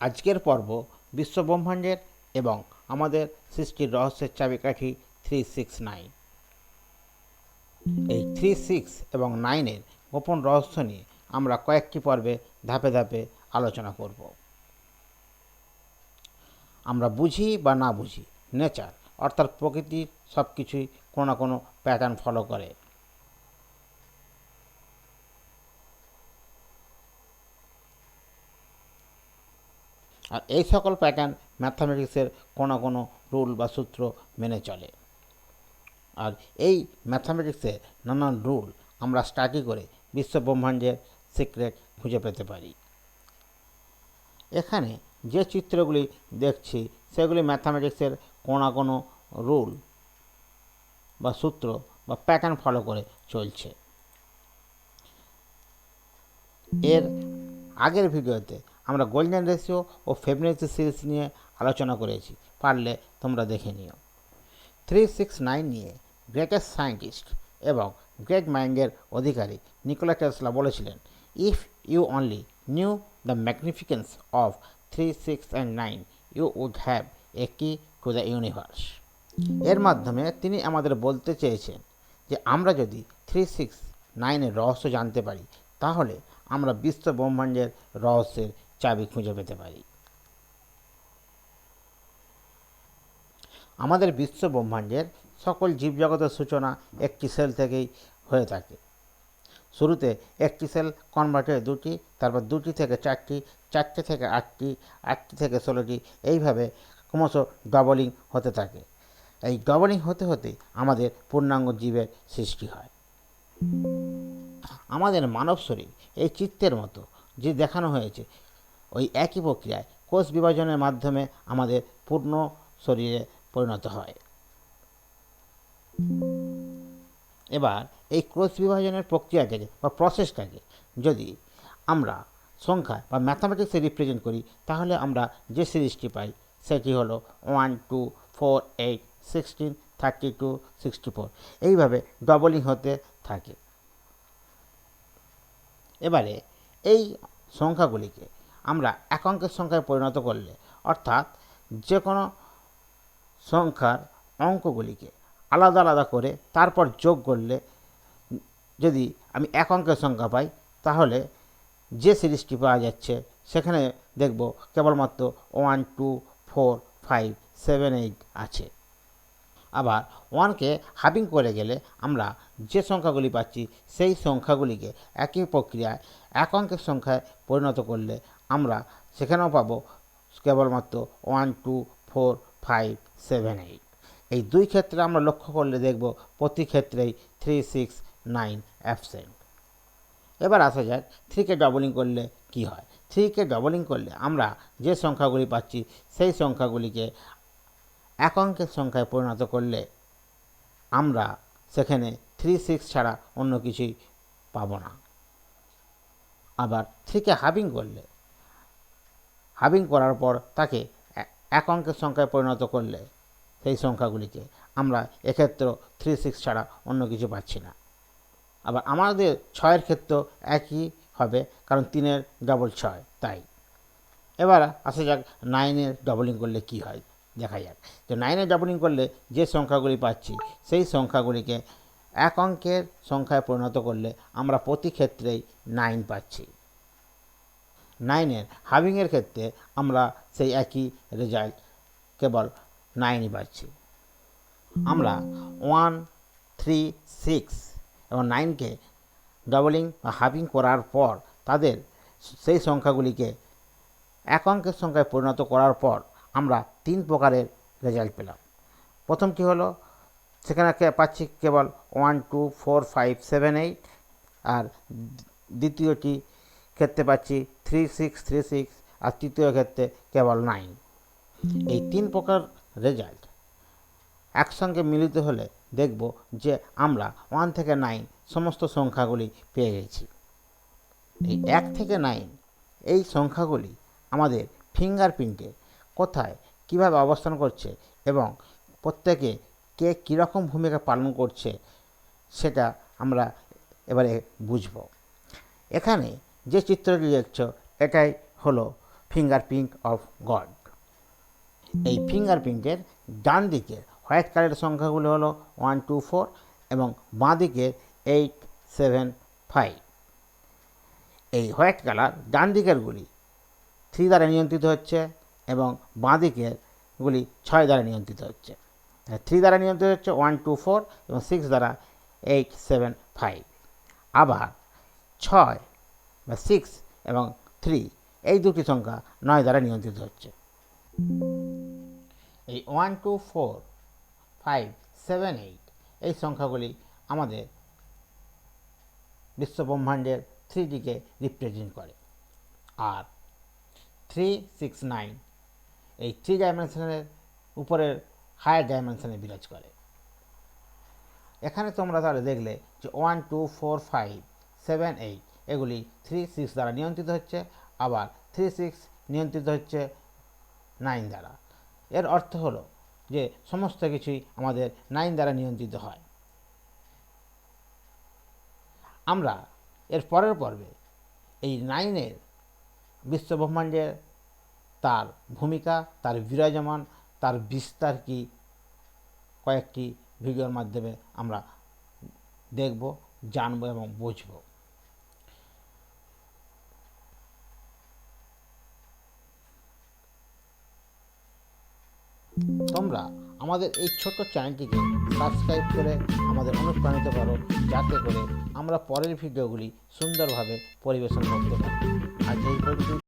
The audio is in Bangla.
আজকের পর্ব বিশ্বব্রহ্মাণ্ডের এবং আমাদের সৃষ্টির রহস্যের চাবিকাঠি 369। এই 36 এবং 9-এর গোপন রহস্য নিয়ে আমরা কয়েকটি পর্বে ধাপে ধাপে আলোচনা করব। আমরা বুঝি বা না বুঝি, নেচার অর্থাৎ প্রকৃতির সব কিছুই কোনো না কোনো প্যাটার্ন ফলো করে। আর এই সকল প্যাটার্ন ম্যাথামেটিক্সের কোনো কোনো রুল বা সূত্র মেনে চলে। আর এই ম্যাথামেটিক্সের নানান রুল আমরা স্টাডি করে বিশ্বব্রহ্মাণ্ডের সিক্রেট খুঁজে পেতে পারি। এখানে যে চিত্রগুলি দেখছি সেগুলি ম্যাথামেটিক্সের কোনো না কোনো রুল বা সূত্র বা প্যাটার্ন ফলো করে চলছে। এর আগের ভিডিওতে আমরা গোল্ডেন রেশিও ও ফিবোনাচি সিরিজ নিয়ে আলোচনা করেছি, পারলে তোমরা দেখে নিও। 369 নিয়ে গ্রেটেস্ট সায়েন্টিস্ট এবং গ্রেট মাইন্ডের অধিকারী নিকোলা টেসলা বলেছিলেন, if you only knew the magnificence of 3, 6 and 9 you would have a key to the universe. এর মাধ্যমে তিনি আমাদের বলতে চেয়েছেন যে আমরা যদি 3, 6, 9-এর রহস্য জানতে পারি তাহলে আমরা বিশ্ব ব্রহ্মাণ্ডের রহস্যের চাবি খুঁজে পেতে পারি। আমাদের বিশ্ব ব্রহ্মাণ্ডের সকল জীবজগতের সূচনা একটি সেল থেকেই হয়ে থাকে। শুরুতে একটি সেল কনভার্ট হয়ে দুটি, তারপর দুটি থেকে চারটি, চারটে থেকে আটটি, আটটি থেকে 16টি, এইভাবে ক্রমশ ডবলিং হতে থাকে। এই ডবলিং হতে হতে আমাদের পূর্ণাঙ্গ জীবের সৃষ্টি হয়। আমাদের মানব শরীর এই চিত্রের মতো যে দেখানো হয়েছে, ওই একই প্রক্রিয়ায় কোষ বিভাজনের মাধ্যমে আমাদের পূর্ণ শরীরে পরিণত হয়। এবার এই কোষ বিভাজনের প্রক্রিয়াটাকে বা প্রসেসটাকে যদি আমরা সংখ্যায় বা ম্যাথামেটিক্সে রিপ্রেজেন্ট করি তাহলে আমরা যে সিরিজটি পাই সেটি হলো 1, 2, 4, 8, 16, 32, 64, এইভাবে ডবলিং হতে থাকে। এবারে এই সংখ্যাগুলিকে আমরা এক অঙ্কের সংখ্যায় পরিণত করলে, অর্থাৎ যে কোনো সংখ্যার অঙ্কগুলিকে আলাদা আলাদা করে তারপর যোগ করলে যদি আমি এক অঙ্কের সংখ্যা পাই তাহলে যে সিরিজটি পাওয়া যাচ্ছে সেখানে দেখব কেবলমাত্র 1, 2, 4, 5, 7, 8 আছে। আবার 1কে হাফিং করে গেলে আমরা যে সংখ্যাগুলি পাচ্ছি সেই সংখ্যাগুলিকে একই প্রক্রিয়ায় এক অঙ্কের সংখ্যায় পরিণত করলে আমরা সেখানেও পাবো কেবলমাত্র 1, 2, 4, 5, 7, 8। এই দুই ক্ষেত্রে আমরা লক্ষ্য করলে দেখব প্রতি ক্ষেত্রেই 3, 6, 9 অ্যাবসেন্ট। এবার আসা যাক 3কে ডবলিং করলে কি হয়। 3কে ডবলিং করলে আমরা যে সংখ্যাগুলি পাচ্ছি সেই সংখ্যাগুলিকে এক অঙ্কের সংখ্যায় পরিণত করলে আমরা সেখানে 3, 6 ছাড়া অন্য কিছুই পাব না। আবার 3কে হাফিং করলে, হাফিং করার পর তাকে এক অঙ্কের সংখ্যায় পরিণত করলে সেই সংখ্যাগুলিকে আমরা এক্ষেত্রে 3, 6 ছাড়া অন্য কিছু পাচ্ছি না। আবার আমাদের 6-এর ক্ষেত্রেও একই হবে, কারণ 3-এর ডবল 6, তাই। এবার আসা যাক 9-এর ডবলিং করলে কি হয় দেখা যাক। তো 9-এর ডবলিং করলে যে সংখ্যাগুলি পাচ্ছি সেই সংখ্যাগুলিকে এক অঙ্কের সংখ্যায় পরিণত করলে আমরা প্রতি ক্ষেত্রেই 9 পাচ্ছি। 9-এর হাফিংয়ের ক্ষেত্রে আমরা সেই একই রেজাল্ট, কেবল 9ই পাচ্ছি। আমরা 1, 3, 6 এবং 9কে ডবলিং বা হাফিং করার পর তাদের সেই সংখ্যাগুলিকে এক অঙ্কের সংখ্যায় পরিণত করার পর আমরা 3 প্রকারের রেজাল্ট পেলাম। প্রথমটি হলো সেখানে পাচ্ছি কেবল 1, 2, 4, 5, 7, 8, আর দ্বিতীয়টি ক্ষেত্রে পাচ্ছি 3, 6, 3, 6, আর তৃতীয় ক্ষেত্রে কেবল 9। এই 3 প্রকার রেজাল্ট একসঙ্গে মিলিত হলে দেখব যে আমরা 1 থেকে 9 সমস্ত সংখ্যাগুলি পেয়ে গেছি। এই 1 থেকে 9 এই সংখ্যাগুলি আমাদের ফিঙ্গারপ্রিন্টে কোথায় কিভাবে অবস্থান করছে এবং প্রত্যেকে কে কীরকম ভূমিকা পালন করছে সেটা আমরা এবারে বুঝব। এখানে যে চিত্রটি দেখছ এটাই হলো ফিঙ্গারপ্রিন্ট অফ গড। এই ফিঙ্গারপ্রিন্টের ডান দিকের হোয়াইট কালারের সংখ্যাগুলো হলো 1, 2, 4 এবং বাঁ দিকের 8, 7, 5। এই হোয়াইট কালার ডান দিকেরগুলি 3 দ্বারা নিয়ন্ত্রিত হচ্ছে এবং বাঁ দিকেরগুলি 6 দ্বারা নিয়ন্ত্রিত হচ্ছে। 3 দ্বারা নিয়ন্ত্রিত হচ্ছে 1, 2, 4 এবং 6 দ্বারা 8, 7, 5। আবার 6 বা 6 এবং 3 এই দুটি সংখ্যা 9 দ্বারা নিয়ন্ত্রিত হচ্ছে। এই 1, 2, 4, 5, 7, 8 এই সংখ্যাগুলি আমাদের বিশ্বব্রহ্মাণ্ডের 3Dকে রিপ্রেজেন্ট করে। আর 3, 6, 9 এই 3 ডাইমেনশনের উপরের হায়ার ডাইমেনশনে বিরাজ করে। এখানে তোমরা তাহলে দেখলে যে 1, 2, 4, 5, 7, 8 এগুলি 3, 6 দ্বারা নিয়ন্ত্রিত হচ্ছে, আবার 3, 6 নিয়ন্ত্রিত হচ্ছে 9 দ্বারা। এর অর্থ হলো যে সমস্ত কিছুই আমাদের 9 দ্বারা নিয়ন্ত্রিত হয়। আমরা এর পরের পর্বে এই 9-এর বিশ্বব্রহ্মাণ্ডের তার ভূমিকা, তার বিরাজমান, তার বিস্তার কি কয়েকটি ভিডিওর মাধ্যমে আমরা দেখব, জানব এবং বুঝব। তোমরা আমাদের এই ছোট্ট চ্যানেলটিকে সাবস্ক্রাইব করে আমাদের অনুপ্রাণিত করো, যাতে করে আমরা পরের ভিডিওগুলি সুন্দরভাবে পরিবেশন করতে পারি। আজ এই পর্যন্ত।